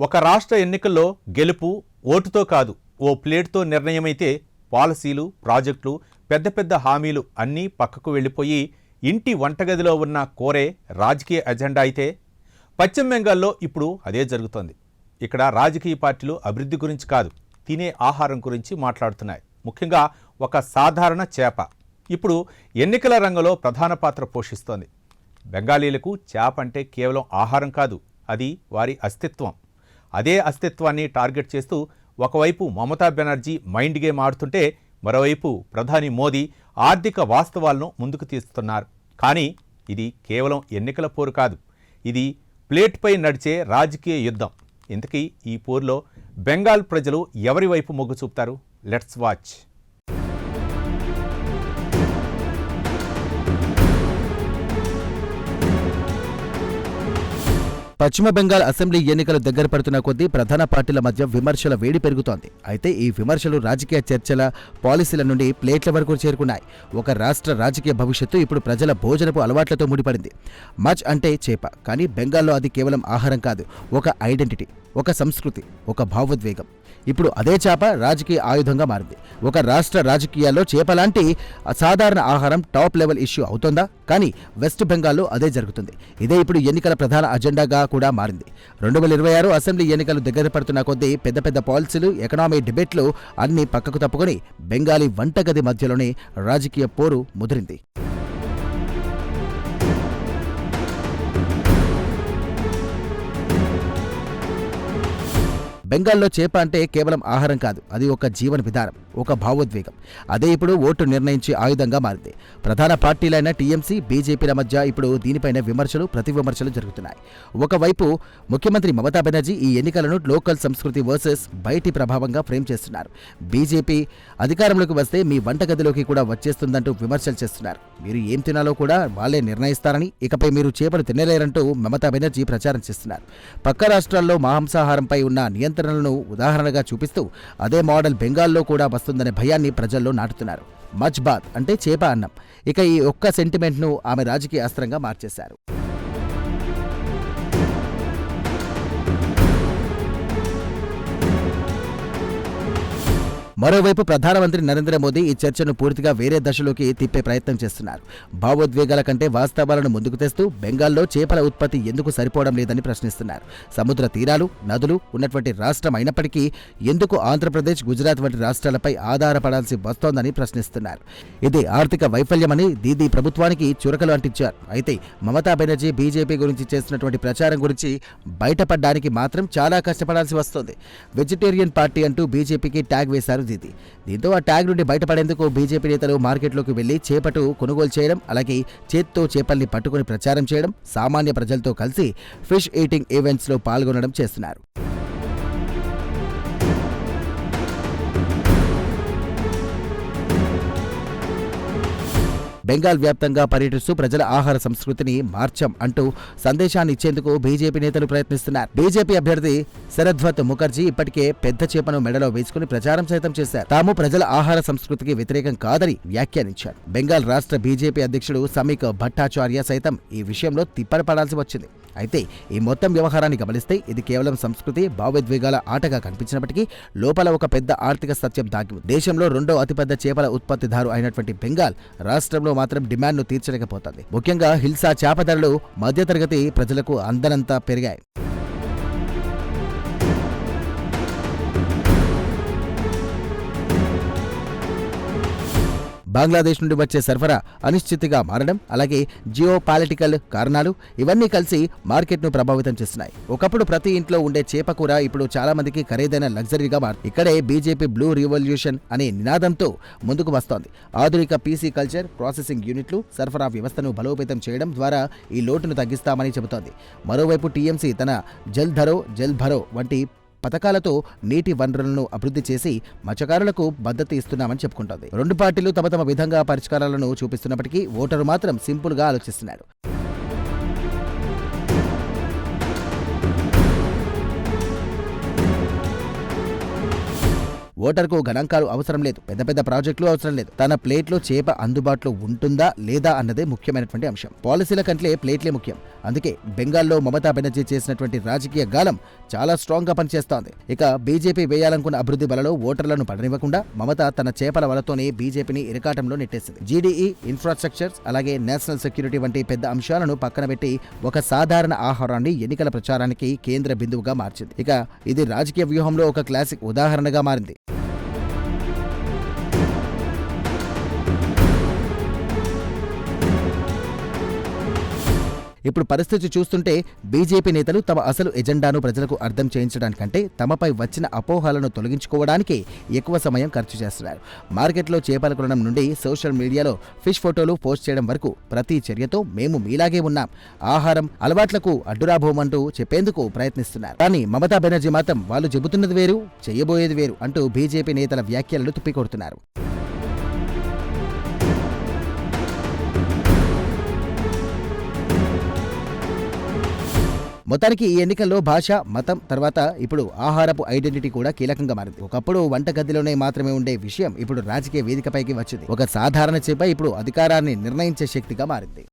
ఒక రాష్ట్ర ఎన్నికల్లో గెలుపు ఓటుతో కాదు, ఓ ప్లేట్తో నిర్ణయమైతే పాలసీలు, ప్రాజెక్టులు, పెద్ద పెద్ద హామీలు అన్నీ పక్కకు వెళ్ళిపోయి ఇంటి వంటగదిలో ఉన్న కోరే రాజకీయ ఎజెండా అయితే పశ్చిమ బెంగాల్లో ఇప్పుడు అదే జరుగుతోంది. ఇక్కడ రాజకీయ పార్టీలు అభివృద్ధి గురించి కాదు, తినే ఆహారం గురించి మాట్లాడుతున్నాయి. ముఖ్యంగా ఒక సాధారణ చేప ఇప్పుడు ఎన్నికల రంగంలో ప్రధాన పాత్ర పోషిస్తోంది. బెంగాలీలకు చేప అంటే కేవలం ఆహారం కాదు, అది వారి అస్తిత్వం. అదే అస్తిత్వాన్ని టార్గెట్ చేస్తూ ఒకవైపు మమతా బెనర్జీ మైండ్ గేమ్ ఆడుతుంటే మరోవైపు ప్రధాని మోదీ ఆర్థిక వాస్తవాలను ముందుకు తీస్తున్నారు. కానీ ఇది కేవలం ఎన్నికల పోరు కాదు, ఇది ప్లేట్పై నడిచే రాజకీయ యుద్ధం. ఇంతకీ ఈ పోరులో బెంగాల్ ప్రజలు ఎవరి వైపు మొగ్గు చూపుతారు? Let's watch. పశ్చిమ బెంగాల్ అసెంబ్లీ ఎన్నికలు దగ్గర పడుతున్న కొద్దీ ప్రధాన పార్టీల మధ్య విమర్శల వేడి పెరుగుతోంది. అయితే ఈ విమర్శలు రాజకీయ చర్చల, పాలసీల నుండి ప్లేట్ల వరకు చేరుకున్నాయి. ఒక రాష్ట్ర రాజకీయ భవిష్యత్తు ఇప్పుడు ప్రజల భోజనపు అలవాట్లతో ముడిపడింది. మచ్ అంటే చేప, కానీ బెంగాల్లో అది కేవలం ఆహారం కాదు, ఒక ఐడెంటిటీ, ఒక సంస్కృతి, ఒక భావోద్వేగం. ఇప్పుడు అదే చేప రాజకీయ ఆయుధంగా మారింది. ఒక రాష్ట్ర రాజకీయాల్లో చేపలాంటి సాధారణ ఆహారం టాప్ లెవెల్ ఇష్యూ అవుతోందా? కానీ వెస్ట్ బెంగాల్లో అదే జరుగుతుంది. ఇదే ఇప్పుడు ఎన్నికల ప్రధాన అజెండాగా కూడా మారింది. 2026 అసెంబ్లీ ఎన్నికలు దగ్గర పడుతున్న కొద్దీ పెద్ద పెద్ద పాలసీలు, ఎకనామీ డిబేట్లు అన్నీ పక్కకు తప్పుకొని బెంగాలీ వంటగది మధ్యలోనే రాజకీయ పోరు ముదిరింది. బెంగాల్లో చేప అంటే కేవలం ఆహారం కాదు, అది ఒక జీవన విధానం, ఒక భావోద్వేగం. అదే ఇప్పుడు ఓటు నిర్ణయించే ఆయుధంగా మారింది. ప్రధాన పార్టీలైన టీఎంసీ, బీజేపీల మధ్య ఇప్పుడు దీనిపైన విమర్శలు, ప్రతి విమర్శలు జరుగుతున్నాయి. ఒకవైపు ముఖ్యమంత్రి మమతా బెనర్జీ ఈ ఎన్నికలను లోకల్ సంస్కృతి వర్సెస్ బయటి ప్రభావంగా ఫ్రేమ్ చేస్తున్నారు. బీజేపీ అధికారంలోకి వస్తే మీ వంటగదిలోకి కూడా వచ్చేస్తుందంటూ విమర్శలు చేస్తున్నారు. మీరు ఏం తినాలో కూడా వాళ్లే నిర్ణయిస్తారని, ఇకపై మీరు చేపలు తినలేరంటూ మమతా బెనర్జీ ప్రచారం చేస్తున్నారు. పక్క రాష్ట్రాల్లో మాంసాహారంపై ఉన్న నియంత్రణలను ఉదాహరణగా చూపిస్తూ అదే మోడల్ బెంగాల్లో కూడా వస్తుందనే భయాన్ని ప్రజల్లో నాటుతున్నారు. మచ్ బాత్ అంటే చేప అన్నం. ఇక ఈ ఒక్క సెంటిమెంట్ను ఆమె రాజకీయ అస్త్రంగా మార్చేశారు. మరోవైపు ప్రధానమంత్రి నరేంద్ర మోదీ ఈ చర్చను పూర్తిగా వేరే దశలోకి తిప్పే ప్రయత్నం చేస్తున్నారు. భావోద్వేగాల కంటే వాస్తవాలను ముందుకు తెస్తూ బెంగాల్లో చేపల ఉత్పత్తి ఎందుకు సరిపోవడం లేదని ప్రశ్నిస్తున్నారు. సముద్ర తీరాలు, నదులు ఉన్నటువంటి రాష్ట్రం అయినప్పటికీ ఎందుకు ఆంధ్రప్రదేశ్, గుజరాత్ వంటి రాష్ట్రాలపై ఆధారపడాల్సి వస్తోందని ప్రశ్నిస్తున్నారు. ఇది ఆర్థిక వైఫల్యమని దీదీ ప్రభుత్వానికి చురకలు అంటించారు. అయితే మమతా బెనర్జీ బీజేపీ గురించి చేస్తున్నటువంటి ప్రచారం గురించి బయటపడడానికి మాత్రం చాలా కష్టపడాల్సి వస్తోంది. వెజిటేరియన్ పార్టీ అంటూ బీజేపీకి ట్యాగ్ వేశారు దీదీ. దీంతో ఆ ట్యాగ్ నుండి బయటపడేందుకు బీజేపీ నేతలు మార్కెట్లోకి వెళ్లి చేపటు కొనుగోలు చేయడం, అలాగే చేత్తో చేపల్ని పట్టుకుని ప్రచారం చేయడం, సామాన్య ప్రజలతో కలిసి ఫిష్ ఈటింగ్ ఈవెంట్స్లో పాల్గొనడం చేస్తున్నారు. బెంగాల్ వ్యాప్తంగా పర్యటిస్తూ ప్రజల ఆహార సంస్కృతిని మార్చం అంటూ సందేశాన్ని ఇచ్చేందుకు బీజేపీ నేతలు ప్రయత్నిస్తున్నారు. బీజేపీ అభ్యర్థి శరద్వత్ ముఖర్జీ ఇప్పటికే పెద్ద చేపను మెడలో వేసుకుని ప్రచారం సైతం చేశారు. తాము ప్రజల ఆహార సంస్కృతికి వ్యతిరేకం కాదని వ్యాఖ్యానించారు. బెంగాల్ రాష్ట్ర బీజేపీ అధ్యక్షుడు సమీక్ భట్టాచార్య సైతం ఈ విషయంలో తిప్పరపడాల్సి వచ్చింది. అయితే ఈ మొత్తం వ్యవహారాన్ని గమనిస్తే ఇది కేవలం సంస్కృతి, భావోద్వేగాల ఆటగా కనిపించినప్పటికీ లోపల ఒక పెద్ద ఆర్థిక సత్యం దాగి ఉంది. దేశంలో రెండో అతిపెద్ద చేపల ఉత్పత్తిదారు అయినటువంటి బెంగాల్ రాష్ట్రంలో మాత్రం డిమాండ్ను తీర్చలేకపోతుంది. ముఖ్యంగా హిల్సా చేప ధరలు మధ్యతరగతి ప్రజలకు అందనంత పెరిగాయి. బంగ్లాదేశ్ నుండి వచ్చే సరఫరా అనిశ్చితిగా మారడం, అలాగే జియో పాలిటికల్ కారణాలు ఇవన్నీ కలిసి మార్కెట్ను ప్రభావితం చేస్తున్నాయి. ఒకప్పుడు ప్రతి ఇంట్లో ఉండే చేప కూర ఇప్పుడు చాలా మందికి ఖరీదైన లగ్జరీగా మారింది. ఇక్కడే బీజేపీ బ్లూ రివల్యూషన్ అనే నినాదంతో ముందుకు వస్తోంది. ఆధునిక పీసీ కల్చర్, ప్రాసెసింగ్ యూనిట్లు, సరఫరా వ్యవస్థను బలోపేతం చేయడం ద్వారా ఈ లోటును తగ్గిస్తామని చెబుతోంది. మరోవైపు టీఎంసీ తన జల్ భరో వంటి పథకాలతో నీటి వనరులను అభివృద్ధి చేసి మత్స్యకారులకు మద్దతు ఇస్తున్నామని చెప్పుకుంటోంది. రెండు పార్టీలు తమ తమ విధంగా పరిష్కారాలను చూపిస్తున్నప్పటికీ ఓటరు మాత్రం సింపుల్గా ఆలోచిస్తున్నాడు. ఓటర్కు గణాంకాలు అవసరం లేదు, పెద్ద పెద్ద ప్రాజెక్టులు అవసరం లేదు. తన ప్లేట్లో చేప అందుబాటులో ఉంటుందా లేదా అన్నదే ముఖ్యమైనటువంటి అంశం. పాలసీల కంటే ప్లేట్లే ముఖ్యం. అందుకే బెంగాల్లో మమతా బెనర్జీ చేసినటువంటి రాజకీయ గాలం చాలా స్ట్రాంగ్ గా పనిచేస్తోంది. ఇక బీజేపీ వేయాలనుకున్న అభివృద్ధి వలలో ఓటర్లను పడనివ్వకుండా మమత తన చేపల వలతోనే బీజేపీని ఇరకాటంలో నెట్టేసింది. జీడీఈ, ఇన్ఫ్రాస్ట్రక్చర్, అలాగే నేషనల్ సెక్యూరిటీ వంటి పెద్ద అంశాలను పక్కన పెట్టి ఒక సాధారణ ఆహారాన్ని ఎన్నికల ప్రచారానికి కేంద్ర బిందువుగా మార్చింది. ఇక ఇది రాజకీయ వ్యూహంలో ఒక క్లాసిక్ ఉదాహరణగా మారింది. ఇప్పుడు పరిస్థితి చూస్తుంటే బీజేపీ నేతలు తమ అసలు ఎజెండాను ప్రజలకు అర్థం చేయించడానికంటే తమపై వచ్చిన అపోహలను తొలగించుకోవడానికి ఎక్కువ సమయం ఖర్చు చేస్తున్నారు. మార్కెట్లో చేపల కొనడం నుండి సోషల్ మీడియాలో ఫిష్ ఫోటోలు పోస్ట్ చేయడం వరకు ప్రతి చర్యతో మేము మీలాగే ఉన్నాం, ఆహారం అలవాట్లకు అడ్డురాబోమంటూ చెప్పేందుకు ప్రయత్నిస్తున్నారు. కానీ మమతా బెనర్జీ మాత్రం వాళ్ళు చెబుతున్నది వేరు, చేయబోయేది వేరు అంటూ బీజేపీ నేతల వ్యాఖ్యలను తిప్పికొడుతున్నారు. మొత్తానికి ఈ ఎన్నికల్లో భాష, మతం తర్వాత ఇప్పుడు ఆహారపు ఐడెంటిటీ కూడా కీలకంగా మారింది. ఒకప్పుడు వంటగదిలోనే మాత్రమే ఉండే విషయం ఇప్పుడు రాజకీయ వేదికపైకి వచ్చింది. ఒక సాధారణ చేప ఇప్పుడు అధికారాన్ని నిర్ణయించే శక్తిగా మారింది.